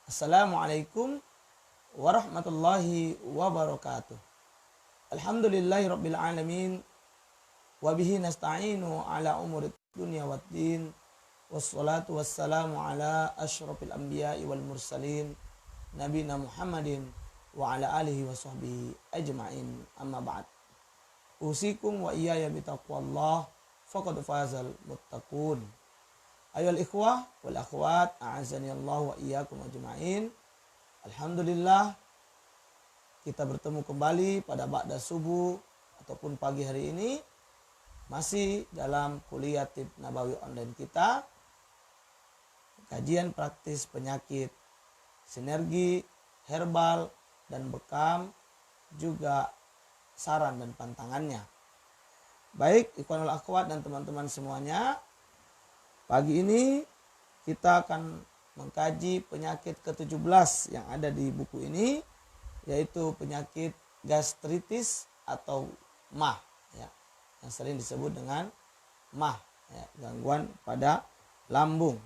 Assalamualaikum warahmatullahi wabarakatuh. Alhamdulillahi rabbil alamin. Wabihi nasta'inu ala umurid dunya waddin. Wassalatu wassalamu ala ashrafil anbiya'i wal mursalin. Nabina Muhammadin wa ala alihi wa sahbihi ajma'in. Amma ba'd. Usikum wa iyaya bitaqwallah. Faqad fazal muttaqun. Ayohal ikhwah wal akhwat, a'azani Allah wa iyyakum ajma'in. Alhamdulillah kita bertemu kembali pada ba'da subuh ataupun pagi hari ini, masih dalam kuliah Tib Nabawi online kita, kajian praktis penyakit sinergi, herbal dan bekam, juga saran dan pantangannya. Baik ikhwanul akhwat dan teman-teman semuanya, pagi ini kita akan mengkaji penyakit ke-17 yang ada di buku ini, yaitu penyakit gastritis atau MAH, ya, yang sering disebut dengan MAH, ya, gangguan pada lambung.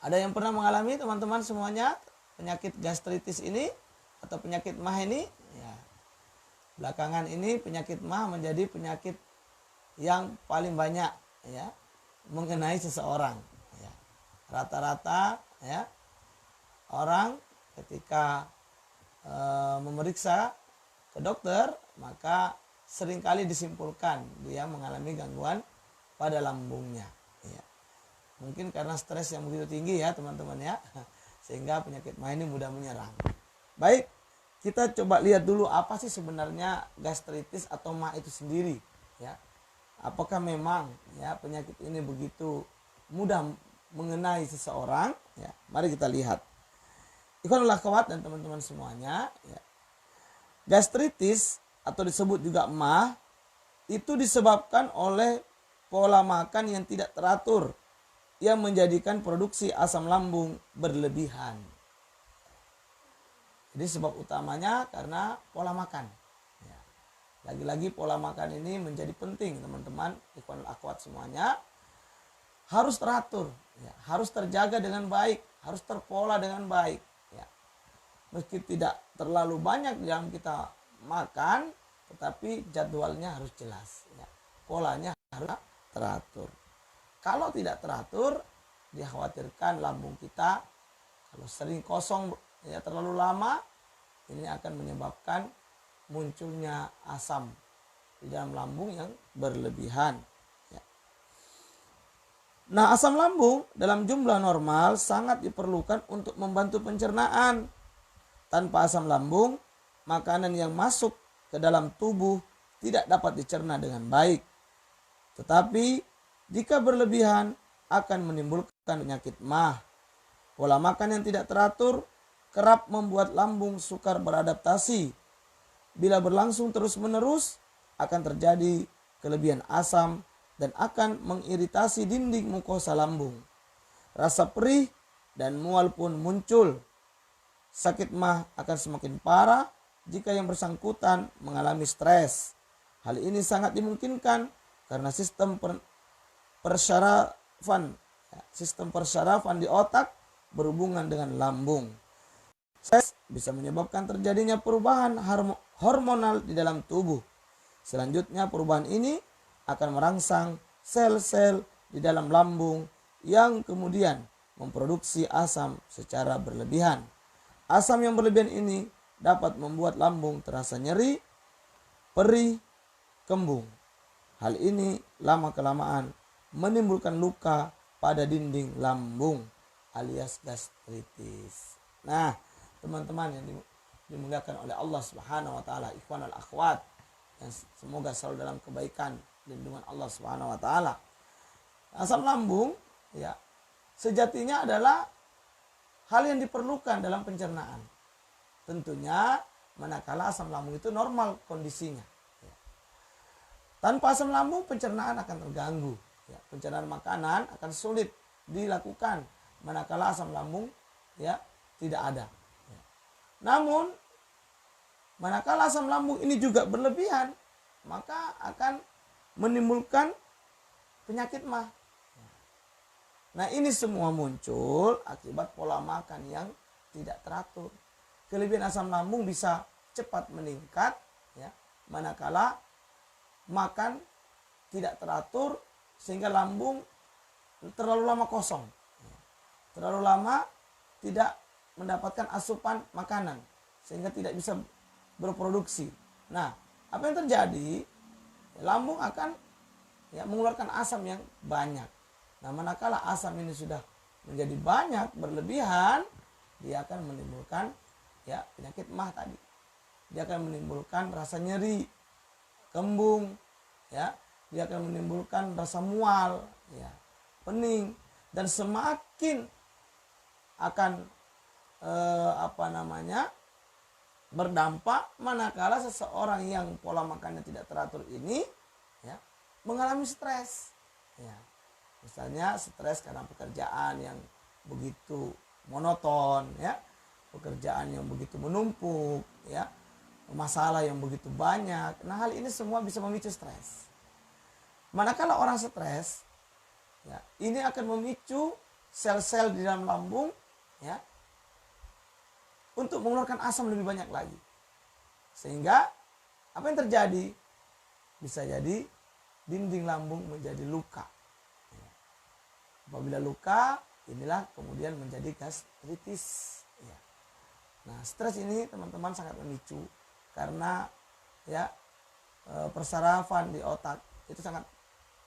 Ada yang pernah mengalami teman-teman semuanya penyakit gastritis ini atau penyakit MAH ini? Ya. Belakangan ini penyakit MAH menjadi penyakit yang paling banyak, ya, mengenai seseorang, ya. Rata-rata, ya, orang ketika memeriksa ke dokter, maka seringkali disimpulkan dia mengalami gangguan pada lambungnya, ya. Mungkin karena stres yang begitu tinggi, ya teman-teman, ya, sehingga penyakit MAH ini mudah menyerang. Baik, kita coba lihat dulu apa sih sebenarnya gastritis atau MAH itu sendiri, ya. Apakah memang, ya, penyakit ini begitu mudah mengenai seseorang? Ya, mari kita lihat. Ikhwanul akhwat dan teman-teman semuanya, ya. Gastritis atau disebut juga MAH itu disebabkan oleh pola makan yang tidak teratur yang menjadikan produksi asam lambung berlebihan. Jadi sebab utamanya karena pola makan. Lagi-lagi pola makan ini menjadi penting, teman-teman, ikhwanul akhwat semuanya. Harus teratur, ya, harus terjaga dengan baik, harus terpola dengan baik, ya. Meski tidak terlalu banyak yang kita makan, tetapi jadwalnya harus jelas, ya. Polanya harus teratur. Kalau tidak teratur, dikhawatirkan lambung kita kalau sering kosong, ya, terlalu lama, ini akan menyebabkan munculnya asam di dalam lambung yang berlebihan, ya. Nah, asam lambung dalam jumlah normal sangat diperlukan untuk membantu pencernaan. Tanpa asam lambung, makanan yang masuk ke dalam tubuh tidak dapat dicerna dengan baik. Tetapi jika berlebihan akan menimbulkan penyakit MAH. Pola makan yang tidak teratur kerap membuat lambung sukar beradaptasi. Bila berlangsung terus-menerus, akan terjadi kelebihan asam dan akan mengiritasi dinding mukosa lambung. Rasa perih dan mual pun muncul. Sakit MAH akan semakin parah jika yang bersangkutan mengalami stres. Hal ini sangat dimungkinkan karena sistem persyarafan di otak berhubungan dengan lambung. Stres bisa menyebabkan terjadinya perubahan hormonal di dalam tubuh. Selanjutnya perubahan ini akan merangsang sel-sel di dalam lambung yang kemudian memproduksi asam secara berlebihan. Asam yang berlebihan ini dapat membuat lambung terasa nyeri, perih, kembung. Hal ini lama-kelamaan menimbulkan luka pada dinding lambung alias gastritis. Nah, teman-teman yang dimuliakan oleh Allah Subhanahu wa taala, ikhwanul akhwat, yang semoga selalu dalam kebaikan lindungan Allah Subhanahu wa taala. Asam lambung, ya, sejatinya adalah hal yang diperlukan dalam pencernaan. Tentunya manakala asam lambung itu normal kondisinya, ya. Tanpa asam lambung pencernaan akan terganggu, ya. Pencernaan makanan akan sulit dilakukan manakala asam lambung, ya, tidak ada. Namun, manakala asam lambung ini juga berlebihan, maka akan menimbulkan penyakit MAH. Nah, ini semua muncul akibat pola makan yang tidak teratur. Kelebihan asam lambung bisa cepat meningkat ya, manakala makan tidak teratur sehingga lambung terlalu lama kosong. Terlalu lama tidak mendapatkan asupan makanan sehingga tidak bisa berproduksi. Nah, apa yang terjadi? Lambung akan mengeluarkan asam yang banyak. Nah, manakala asam ini sudah menjadi banyak, berlebihan, dia akan menimbulkan penyakit mah tadi. Dia akan menimbulkan rasa nyeri, kembung, dia akan menimbulkan rasa mual, pening, dan semakin akan berdampak manakala seseorang yang pola makannya tidak teratur ini mengalami stres. Misalnya stres karena pekerjaan yang begitu monoton, pekerjaan yang begitu menumpuk, masalah yang begitu banyak. Nah, hal ini semua bisa memicu stres. Manakala orang stres, ini akan memicu sel-sel di dalam lambung untuk mengeluarkan asam lebih banyak lagi. Sehingga apa yang terjadi? Bisa jadi dinding lambung menjadi luka. Apabila luka, inilah kemudian menjadi gastritis. Nah, stres ini teman-teman sangat memicu karena persarafan di otak itu sangat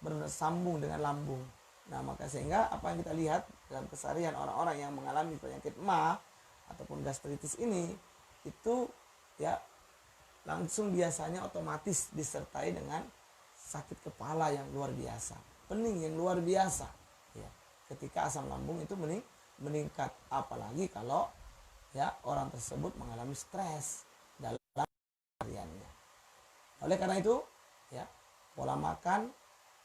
bersambung dengan lambung. Nah, maka sehingga apa yang kita lihat dalam keseharian orang-orang yang mengalami penyakit MAH ataupun gastritis ini itu langsung biasanya otomatis disertai dengan sakit kepala yang luar biasa, pening yang luar biasa. Ketika asam lambung itu meningkat, apalagi kalau orang tersebut mengalami stres dalam hariannya. Oleh karena itu, pola makan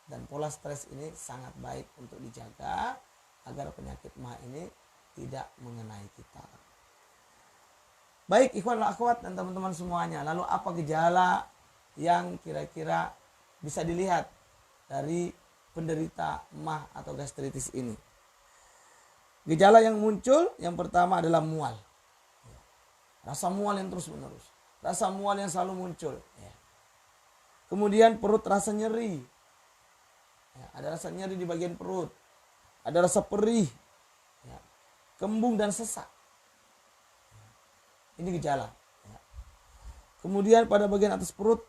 dan pola stres ini sangat baik untuk dijaga agar penyakit MAH ini tidak mengenai kita. Baik ikhwan dan akhwat dan teman-teman semuanya, lalu apa gejala yang kira-kira bisa dilihat dari penderita MAH atau gastritis ini? Gejala yang muncul yang pertama adalah mual. Rasa mual yang terus menerus. Rasa mual yang selalu muncul. Kemudian perut rasa nyeri. Ada rasa nyeri di bagian perut. Ada rasa perih. Kembung dan sesak. Ini gejala. Kemudian pada bagian atas perut,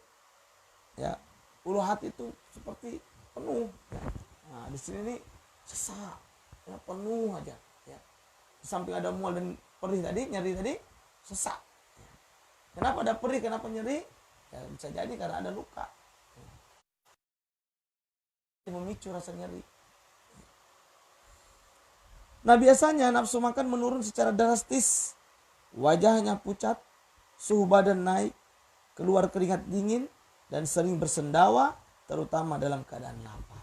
ulu hati itu seperti penuh. Nah, di sini nih sesak, penuh aja. Di samping ada mual dan perih tadi, nyeri tadi, sesak. Kenapa ada perih, kenapa nyeri? Bisa jadi karena ada luka. Memicu rasa nyeri. Nah, biasanya nafsu makan menurun secara drastis. Wajahnya pucat, suhu badan naik, keluar keringat dingin, dan sering bersendawa, terutama dalam keadaan lapar.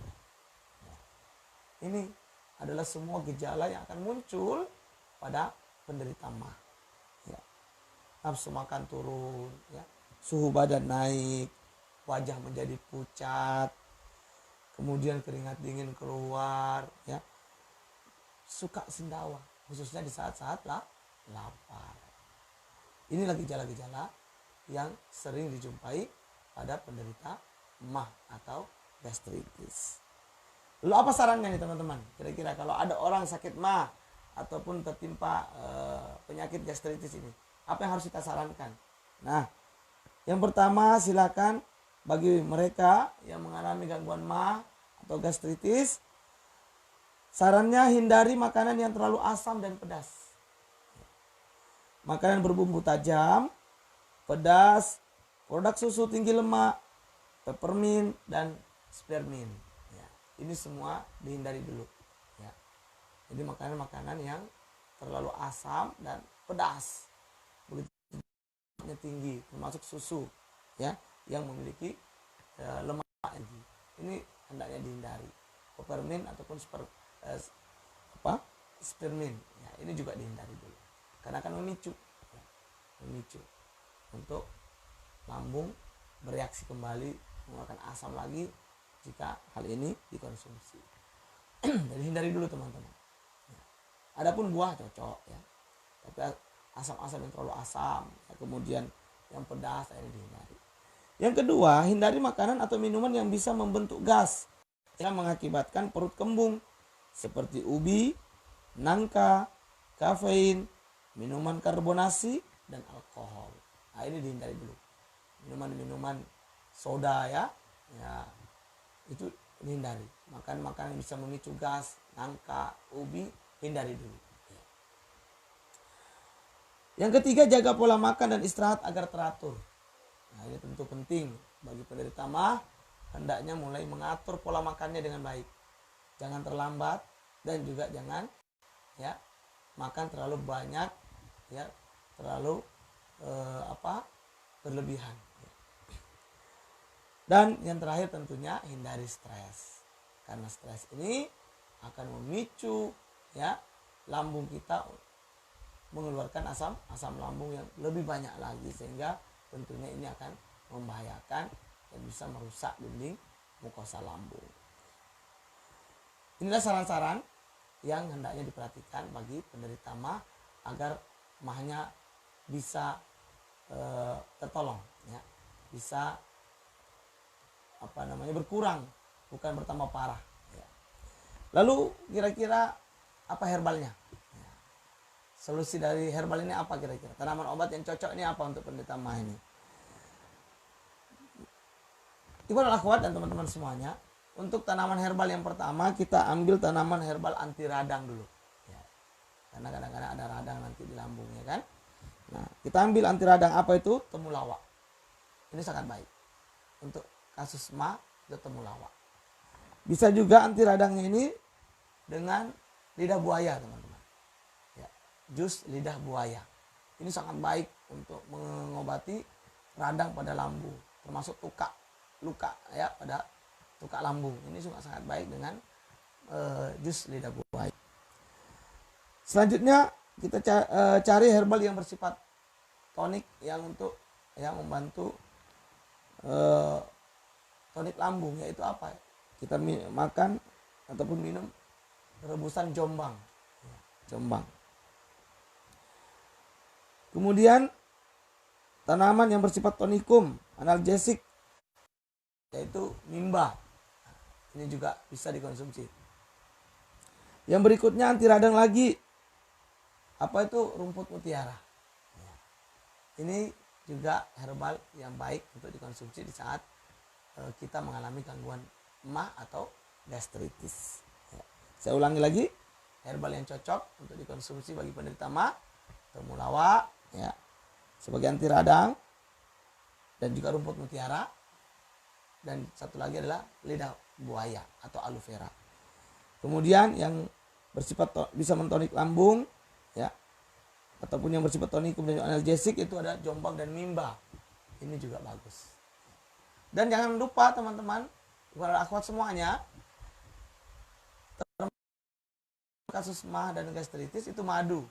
Ini adalah semua gejala yang akan muncul pada penderita MAH. Nafsu makan turun, suhu badan naik, wajah menjadi pucat, kemudian keringat dingin keluar, suka sendawa, khususnya di saat-saat lapar. Inilah gejala-gejala yang sering dijumpai pada penderita MAH atau gastritis. Lalu apa sarannya nih teman-teman? Kira-kira kalau ada orang sakit MAH ataupun tertimpa penyakit gastritis ini, apa yang harus kita sarankan? Nah, yang pertama silakan bagi mereka yang mengalami gangguan MAH atau gastritis, sarannya hindari makanan yang terlalu asam dan pedas. Makanan berbumbu tajam, pedas, produk susu tinggi lemak, peppermint, dan spearmint. Ini semua dihindari dulu. Jadi makanan-makanan yang terlalu asam dan pedas, begitu tinggi, termasuk susu, yang memiliki lemak tinggi. Ini hendaknya dihindari. Peppermint ataupun spearmint, ini juga dihindari dulu. Karena akan memicu untuk lambung bereaksi kembali mengeluarkan asam lagi jika hal ini dikonsumsi. Jadi hindari dulu teman-teman. Adapun buah cocok ya. Tapi asam-asam yang terlalu asam, ya, kemudian yang pedas ini dihindari. Yang kedua, hindari makanan atau minuman yang bisa membentuk gas yang mengakibatkan perut kembung seperti ubi, nangka, kafein, minuman karbonasi dan alkohol. Nah, ini dihindari dulu. Minuman-minuman soda ya itu dihindari. Makan makanan yang bisa memicu gas, nangka, ubi, hindari dulu. Yang ketiga, jaga pola makan dan istirahat agar teratur. Nah, ini tentu penting bagi penderita MAH, hendaknya mulai mengatur pola makannya dengan baik. Jangan terlambat dan juga jangan ya makan terlalu banyak ya, terlalu berlebihan. Dan yang terakhir tentunya hindari stres. Karena stres ini akan memicu ya lambung kita mengeluarkan asam lambung yang lebih banyak lagi, sehingga tentunya ini akan membahayakan dan bisa merusak dinding mukosa lambung. Inilah saran-saran yang hendaknya diperhatikan bagi penderita MAH agar MAH-nya bisa tertolong ya, bisa berkurang, bukan bertambah parah ya. Lalu kira-kira apa herbalnya? Solusi dari herbal ini apa kira-kira? Tanaman obat yang cocok ini apa untuk penderita MAH ini? Ikhwan akhwat dan teman-teman semuanya, untuk tanaman herbal yang pertama kita ambil tanaman herbal anti radang dulu. Ya. Karena kadang-kadang ada radang nanti di lambung ya kan. Nah, kita ambil anti radang apa itu? Temulawak. Ini sangat baik. Untuk kasus MAH itu temulawak. Bisa juga anti radangnya ini dengan lidah buaya teman-teman. Jus lidah buaya ini sangat baik untuk mengobati radang pada lambung, termasuk luka ya pada tukak lambung. Ini juga sangat baik dengan jus lidah buaya. Selanjutnya kita cari herbal yang bersifat tonik yang untuk membantu tonik lambung, yaitu apa? Kita makan ataupun minum rebusan jombang. Kemudian tanaman yang bersifat tonikum, analgesik, yaitu mimba. Ini juga bisa dikonsumsi. Yang berikutnya anti radang lagi. Apa itu? Rumput mutiara. Ini juga herbal yang baik untuk dikonsumsi di saat kita mengalami gangguan MAH atau gastritis. Saya ulangi lagi, herbal yang cocok untuk dikonsumsi bagi penderita MAH, temulawak ya sebagai anti radang, dan juga rumput mutiara, dan satu lagi adalah lidah buaya atau aloe vera. Kemudian yang bersifat bisa mentonik lambung ya, ataupun yang bersifat tonikum dan analgesik itu ada jombang dan mimba. Ini juga bagus. Dan jangan lupa teman-teman, kepada akhwat semuanya, kasus MAH dan gastritis itu madu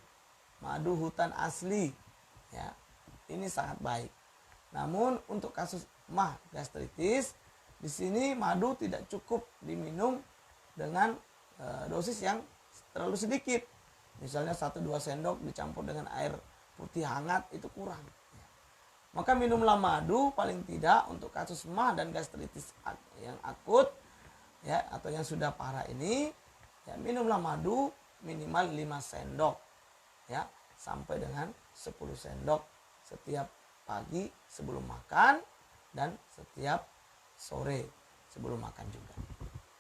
hutan asli ya, ini sangat baik. Namun untuk kasus MAH gastritis di sini madu tidak cukup diminum dengan dosis yang terlalu sedikit. Misalnya 1-2 sendok dicampur dengan air putih hangat itu kurang. Maka minumlah madu paling tidak untuk kasus MAH dan gastritis yang akut ya atau yang sudah parah ini ya, minumlah madu minimal 5 sendok ya sampai dengan 10 sendok setiap pagi sebelum makan dan setiap sore sebelum makan juga.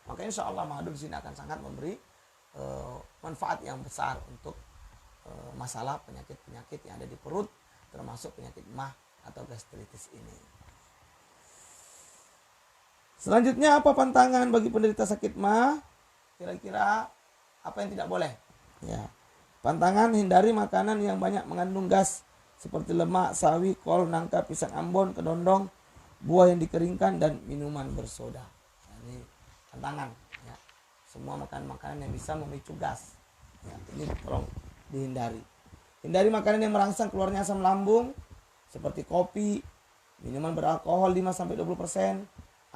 Maka insya Allah madu di sini akan sangat memberi manfaat yang besar untuk masalah penyakit-penyakit yang ada di perut, termasuk penyakit MAH atau gastritis ini. Selanjutnya apa pantangan bagi penderita sakit MAH? Kira-kira apa yang tidak boleh? Ya. Pantangan, hindari makanan yang banyak mengandung gas seperti lemak, sawi, kol, nangka, pisang ambon, kedondong, buah yang dikeringkan, dan minuman bersoda. Nah, ini pantangan. Ya. Semua makanan-makanan yang bisa memicu gas. Ya, ini tolong dihindari. Hindari makanan yang merangsang keluarnya asam lambung seperti kopi, minuman beralkohol 5-20%,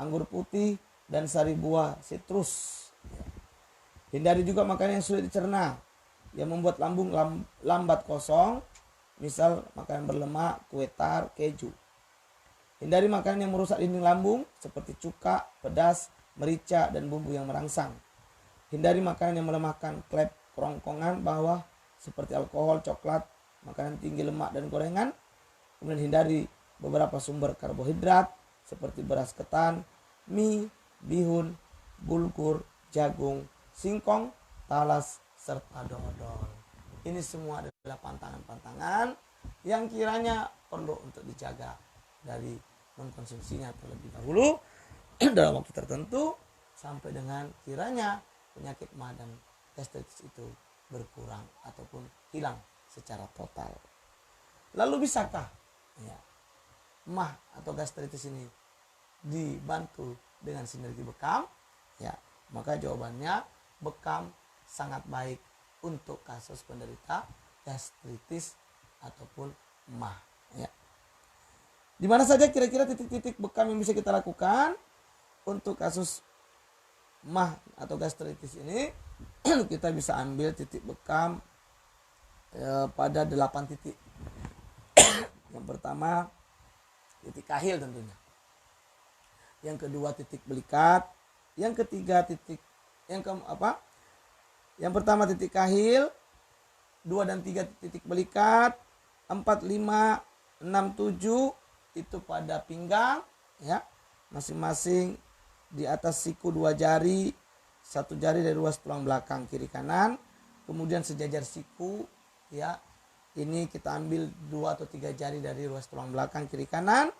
anggur putih, dan sari buah sitrus. Ya. Hindari juga makanan yang sulit dicerna, yang membuat lambung lambat kosong, misal makanan berlemak, kue tar, keju. Hindari makanan yang merusak dinding lambung seperti cuka, pedas, merica, dan bumbu yang merangsang. Hindari makanan yang melemahkan klep kerongkongan bawah seperti alkohol, coklat, makanan tinggi lemak dan gorengan. Kemudian hindari beberapa sumber karbohidrat seperti beras ketan, mie, bihun, bulgur, jagung, singkong, talas, serta dodol. Ini semua adalah pantangan-pantangan yang kiranya perlu untuk dijaga dari mengkonsumsinya terlebih dahulu dalam waktu tertentu sampai dengan kiranya penyakit mah dan gastritis itu berkurang ataupun hilang secara total. Lalu bisakah mah atau gastritis ini dibantu dengan sinergi bekam? Ya, maka jawabannya bekam sangat baik untuk kasus penderita gastritis ataupun mah. Ya. Di mana saja kira-kira titik-titik bekam yang bisa kita lakukan untuk kasus mah atau gastritis ini? Kita bisa ambil titik bekam pada 8 titik. Yang pertama titik kahil tentunya. Yang kedua titik belikat. Yang ketiga Yang pertama titik kahil, 2 dan 3 titik belikat, 4, 5, 6, 7 itu pada pinggang ya. Masing-masing di atas siku 2 jari, 1 jari dari ruas tulang belakang kiri kanan. Kemudian sejajar siku ya. Ini kita ambil 2 atau 3 jari dari ruas tulang belakang kiri kanan.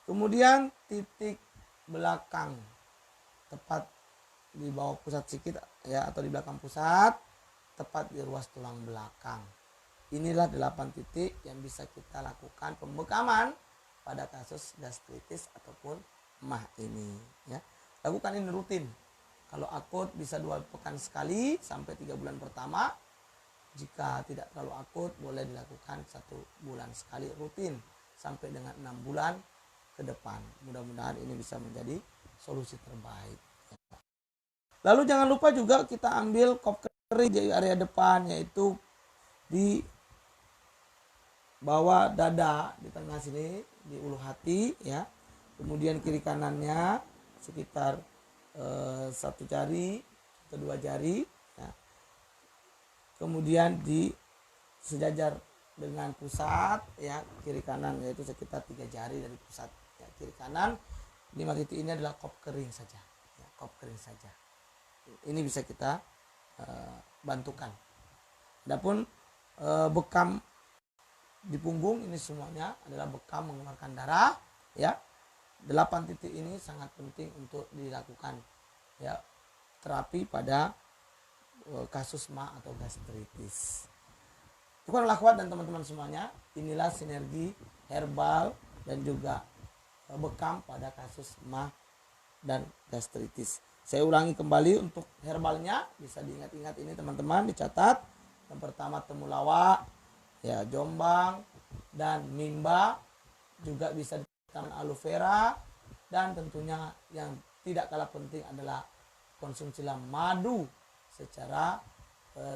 Kemudian titik belakang tepat di bawah pusat sikit ya, atau di belakang pusat tepat di ruas tulang belakang. Inilah 8 titik yang bisa kita lakukan pembekaman pada kasus gastritis ataupun mah ini ya. Lakukan ini rutin. Kalau akut bisa 2 pekan sekali sampai 3 bulan pertama. Jika tidak terlalu akut boleh dilakukan 1 bulan sekali rutin sampai dengan 6 bulan ke depan. Mudah-mudahan ini bisa menjadi solusi terbaik. Lalu jangan lupa juga kita ambil kop kering di area depan, yaitu di bawah dada, di tengah sini, di ulu hati ya. Kemudian kiri kanannya sekitar 1 jari atau 2 jari ya. Kemudian di sejajar dengan pusat ya, kiri kanan yaitu sekitar 3 jari dari pusat ya, kiri kanan. 5 titik ini adalah kop kering saja ya, kop kering saja. Ini bisa kita bantukan. Adapun bekam di punggung ini semuanya adalah bekam mengeluarkan darah ya. 8 titik ini sangat penting untuk dilakukan ya terapi pada kasus mah atau gastritis. Bukan akhwat dan teman-teman semuanya, inilah sinergi herbal dan juga bekam pada kasus mah dan gastritis. Saya ulangi kembali untuk herbalnya, bisa diingat-ingat ini teman-teman, dicatat. Yang pertama temulawak, ya jombang dan mimba, juga bisa ditambahkan aloe vera, dan tentunya yang tidak kalah penting adalah konsumsilah madu secara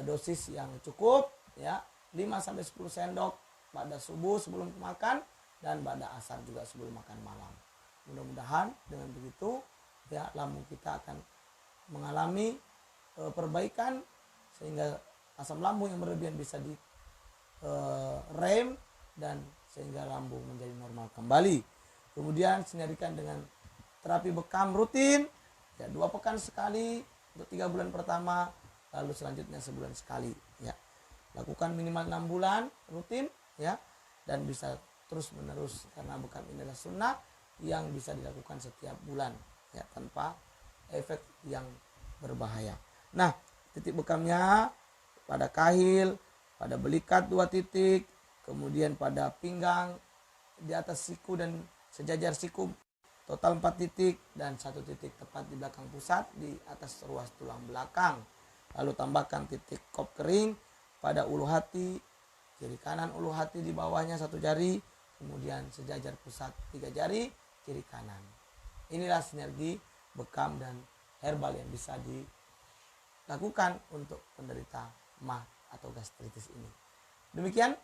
dosis yang cukup ya, 5-10 sendok pada subuh sebelum makan dan pada asar juga sebelum makan malam. Mudah-mudahan dengan begitu ya lambung kita akan mengalami perbaikan sehingga asam lambung yang berlebihan bisa di rem dan sehingga lambung menjadi normal kembali. Kemudian sinergikan dengan terapi bekam rutin ya 2 pekan sekali untuk 3 bulan pertama, lalu selanjutnya sebulan sekali ya. Lakukan minimal 6 bulan rutin ya, dan bisa terus menerus karena bekam ini adalah sunnah yang bisa dilakukan setiap bulan ya, tanpa efek yang berbahaya. Nah, titik bekamnya pada kahil, pada belikat 2 titik, kemudian pada pinggang, di atas siku dan sejajar siku total 4 titik, dan 1 titik tepat di belakang pusat di atas ruas tulang belakang. Lalu tambahkan titik kop kering pada ulu hati, kiri kanan ulu hati di bawahnya 1 jari, kemudian sejajar pusat 3 jari, kiri kanan. Inilah sinergi bekam dan herbal yang bisa lakukan untuk penderita MAH atau gastritis ini. Demikian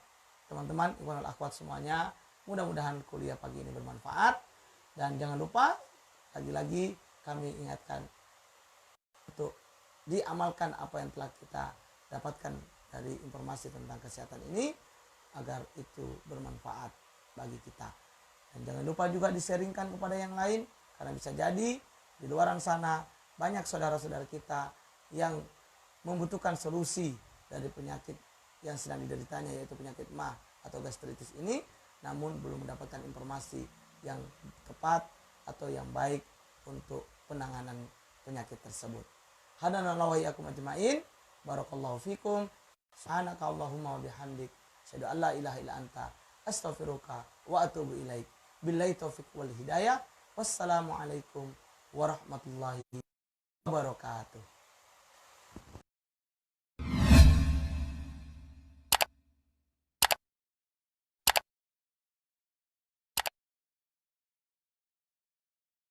teman-teman, ikhwanul akhwat semuanya, mudah-mudahan kuliah pagi ini bermanfaat, dan jangan lupa lagi-lagi kami ingatkan untuk diamalkan apa yang telah kita dapatkan dari informasi tentang kesehatan ini agar itu bermanfaat bagi kita. Dan jangan lupa juga di-sharingkan kepada yang lain, karena bisa jadi di luar sana banyak saudara-saudara kita yang membutuhkan solusi dari penyakit yang sedang dideritanya, yaitu penyakit MAH atau gastritis ini, namun belum mendapatkan informasi yang tepat atau yang baik untuk penanganan penyakit tersebut. Hadanallahu wa iyyakum ajmain. Barakallahu fikum. Subhanaka Allahumma wa bihamdik, asyhadu an la ilaha illa anta, astaghfiruka wa atubu ilaik. Billahi taufiq wal hidayah. Wassalamualaikum warahmatullahi wabarakatuh.